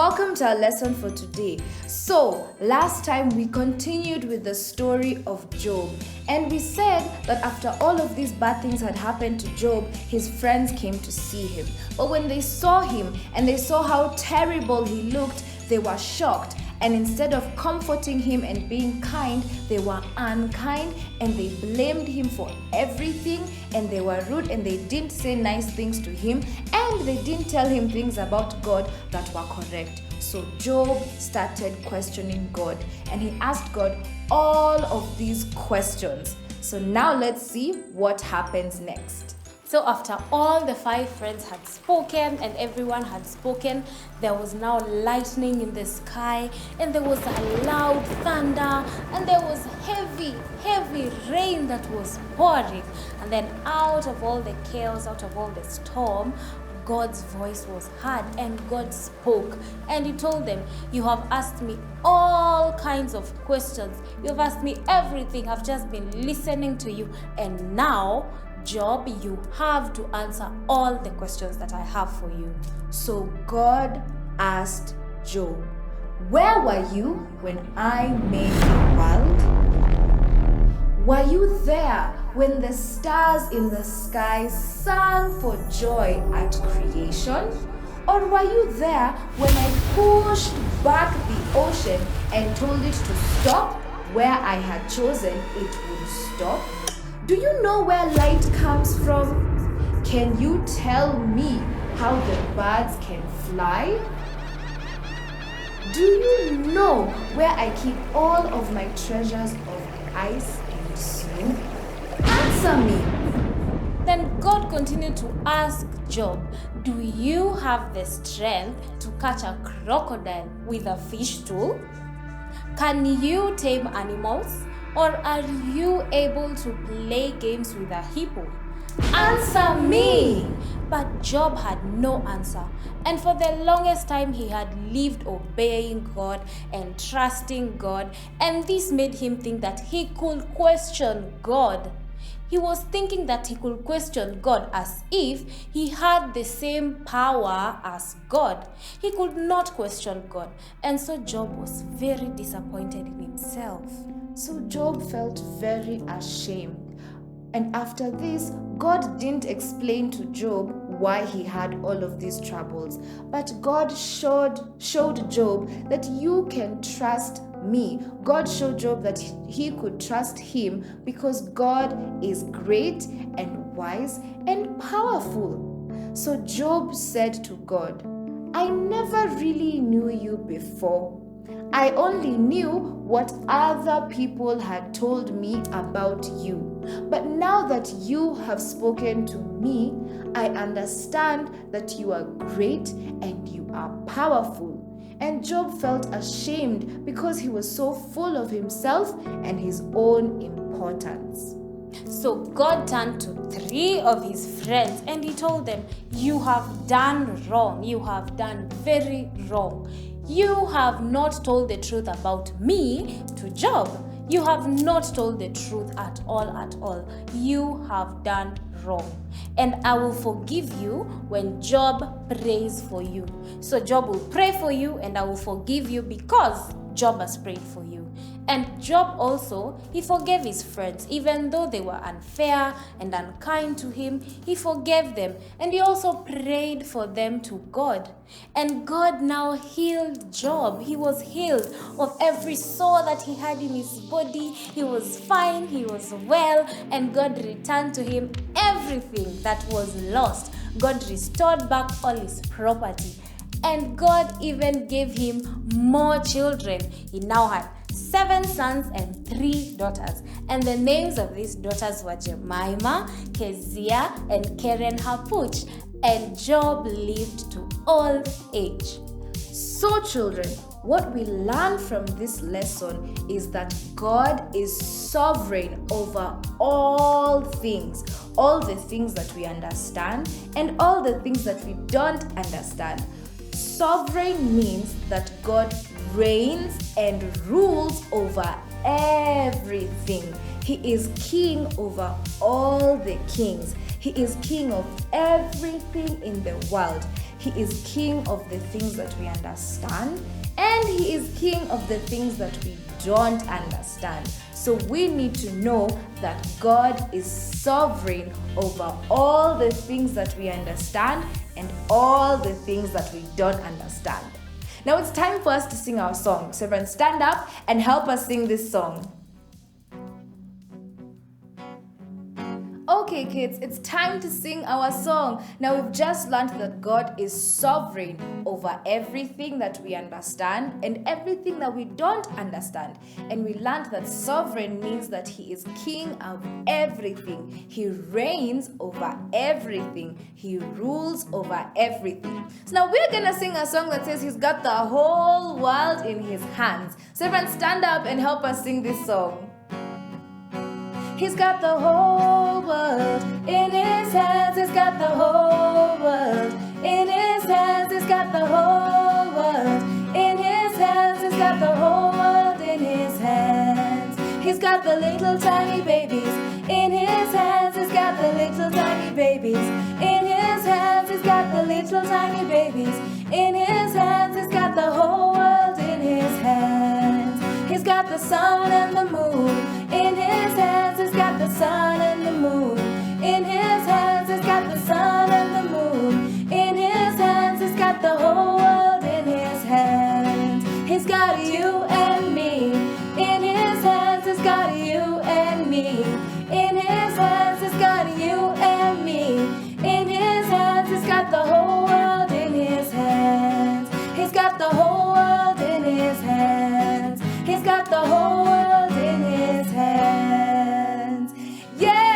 welcome to our lesson for today. So, last time we continued with the story of Job, and we said that after all of these bad things had happened to Job, his friends came to see him. But when they saw him and they saw how terrible he looked, they were shocked. And instead of comforting him and being kind, they were unkind and they blamed him for everything, and they were rude and they didn't say nice things to him, and they didn't tell him things about God that were correct. So Job started questioning God, and he asked God all of these questions. So now let's see what happens next. So after all the 5 friends had spoken and everyone had spoken, there was now lightning in the sky, and there was a loud thunder, and there was heavy rain that was pouring. And then out of all the chaos, out of all the storm, God's voice was heard, and God spoke, and he told them, "You have asked me all kinds of questions. You've asked me everything. I've just been listening to you. And now, Job, you have to answer all the questions that I have for you." So God asked Job, "Where were you when I made the world? Were you there when the stars in the sky sang for joy at creation? Or were you there when I pushed back the ocean and told it to stop where I had chosen it would stop? Do you know where light comes from? Can you tell me how the birds can fly? Do you know where I keep all of my treasures of ice and snow? Answer me." Then God continued to ask Job, "Do you have the strength to catch a crocodile with a fish tool? Can you tame animals? Or are you able to play games with a hippo? Answer me!" But Job had no answer. And for the longest time, he had lived obeying God and trusting God. And this made him think that he could question God. He was thinking that he could question God as if he had the same power as God. He could not question God. And so Job was very disappointed in himself. So Job felt very ashamed. And after this, God didn't explain to Job why he had all of these troubles. But God showed Job that you can trust me. God showed Job that he could trust him because God is great and wise and powerful. So Job said to God, "I never really knew you before. I only knew what other people had told me about you. But now that you have spoken to me, I understand that you are great and you are powerful." And Job felt ashamed because he was so full of himself and his own importance. So God turned to 3 of his friends and he told them, "You have done wrong. You have done very wrong. You have not told the truth about me to Job. You have not told the truth at all, at all. You have done wrong. And I will forgive you when Job prays for you." So Job will pray for you, and I will forgive you because Job has prayed for you. And Job also, he forgave his friends. Even though they were unfair and unkind to him, he forgave them. And he also prayed for them to God. And God now healed Job. He was healed of every sore that he had in his body. He was fine, he was well, and God returned to him everything that was lost. God restored back all his property. And God even gave him more children. He now had 7 sons and 3 daughters. And the names of these daughters were Jemima, Kezia, and Keren Hapuch. And Job lived to old age. So children, what we learn from this lesson is that God is sovereign over all the things that we understand and all the things that we don't understand. Sovereign means that God reigns and rules over everything. He is king over all the kings. He is king of everything in the world. He He is king of the things that we understand, and he is king of the things that we don't understand. So we need to know that God is sovereign over all the things that we understand and all the things that we don't understand. Now it's time for us to sing our song. So everyone stand up and help us sing this song. Okay, kids, it's time to sing our song. Now, we've just learned that God is sovereign over everything that we understand and everything that we don't understand. And we learned that sovereign means that He is king of everything. He reigns over everything. He rules over everything. So now we're going to sing a song that says He's got the whole world in His hands. So everyone stand up and help us sing this song. He's got the whole world in His hands. He's got the whole world in His hands. He's got the whole world in His hands. He's got the whole world in His hands. He's got the little tiny babies in His hands. He's got the little tiny babies in His hands. He's got the little tiny babies in His hands. He's got the whole world in His hands. He's got the sun and the moon in His hands. He's got the sun and the moon in His hands. He's got the sun and the moon in His hands. He's got the whole world in His hands. He's got you and me in His hands. He's got you and me in His hands. He's got you and me in His hands. He's got the whole world in His hands. He's got the whole world in His hands. He's got the whole world in His hands. Yay!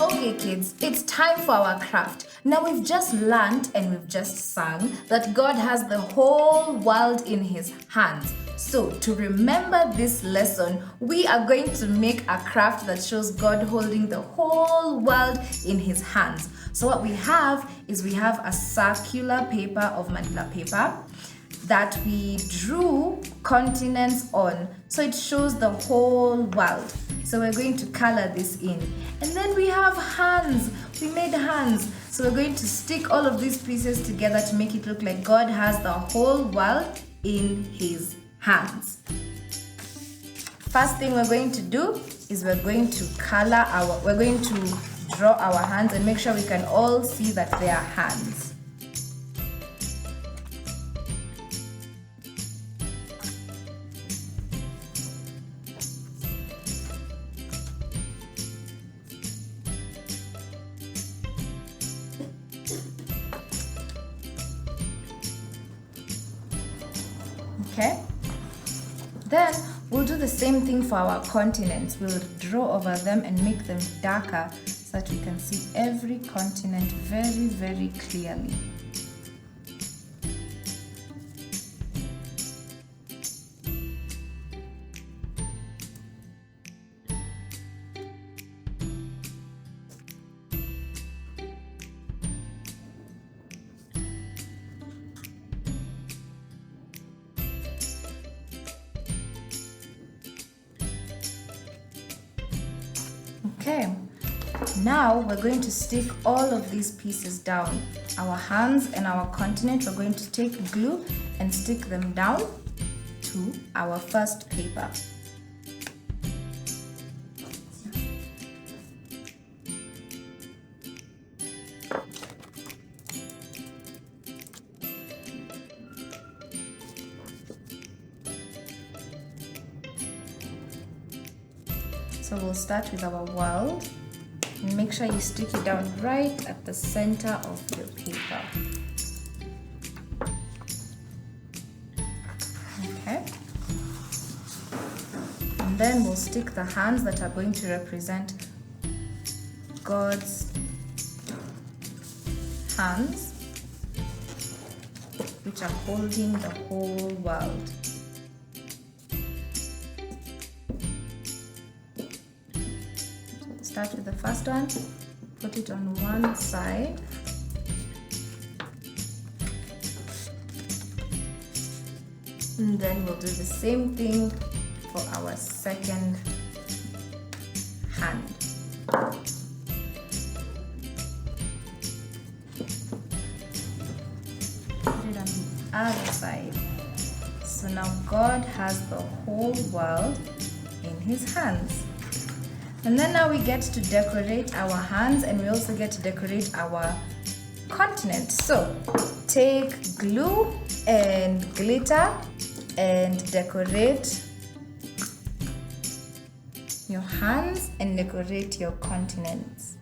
Okay, kids, it's time for our craft. Now we've just learned and we've just sung that God has the whole world in His hands. So to remember this lesson, we are going to make a craft that shows God holding the whole world in His hands. So what we have is we have a circular paper of manila paper that we drew continents on. So it shows the whole world. So we're going to color this in. And then we have hands. We made hands. So we're going to stick all of these pieces together to make it look like God has the whole world in His hands. First thing we're going to do is we're going to draw our hands and make sure we can all see that they are hands. Okay, then we'll do the same thing for our continents. We'll draw over them and make them darker so that we can see every continent very, very clearly. Okay, now we're going to stick all of these pieces down. Our hands and our continent, we're going to take glue and stick them down to our first paper. So we'll start with our world and make sure you stick it down right at the center of your paper. Okay. And then we'll stick the hands that are going to represent God's hands, which are holding the whole world. Start with the first one, put it on one side, and then we'll do the same thing for our second hand. other side. So now God has the whole world in his hands. And then now we get to decorate our hands, and we also get to decorate our continent. So take glue and glitter and decorate your hands and decorate your continents.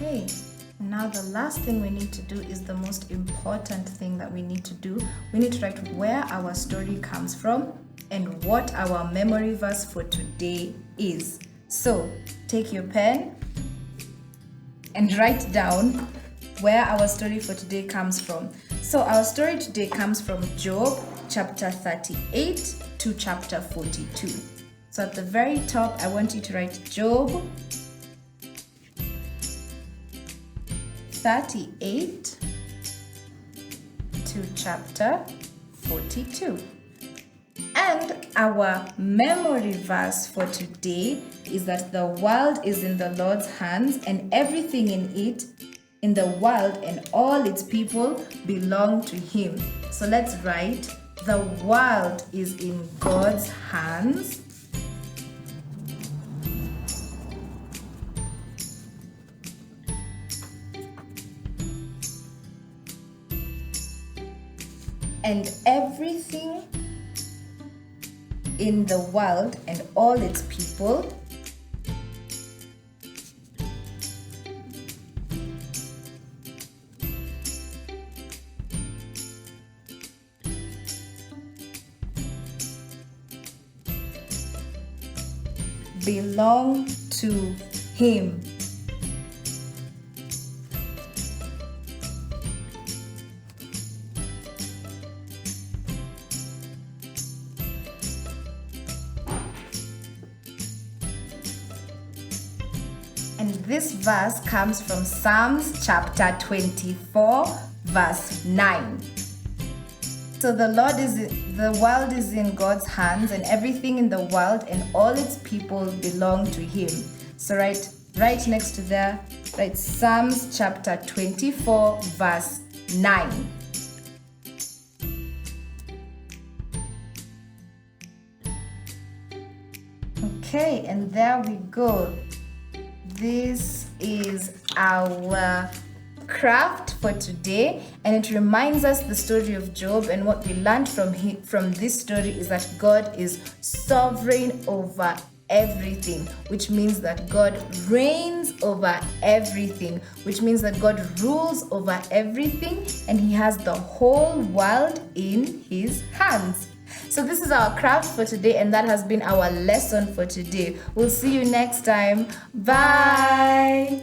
Okay, now the last thing we need to do is the most important thing that we need to do. We need to write where our story comes from and what our memory verse for today is. So take your pen and write down where our story for today comes from. So our story today comes from Job chapter 38 to chapter 42. So at the very top, I want you to write Job 38 to chapter 42. And our memory verse for today is that the world is in the Lord's hands, and everything in it, in the world and all its people, belong to him. So let's write, the world is in God's hands, and everything in the world and all its people belong to him. And this verse comes from Psalms chapter 24, verse 9. So the world is in God's hands, and everything in the world and all its people belong to him. So right next to there, write Psalms chapter 24, verse 9. Okay, and there we go. This is our craft for today, and it reminds us the story of Job, and what we learned from this story is that God is sovereign over everything, which means that God reigns over everything, which means that God rules over everything, and he has the whole world in his hands. So this is our craft for today, and that has been our lesson for today. We'll see you next time. Bye.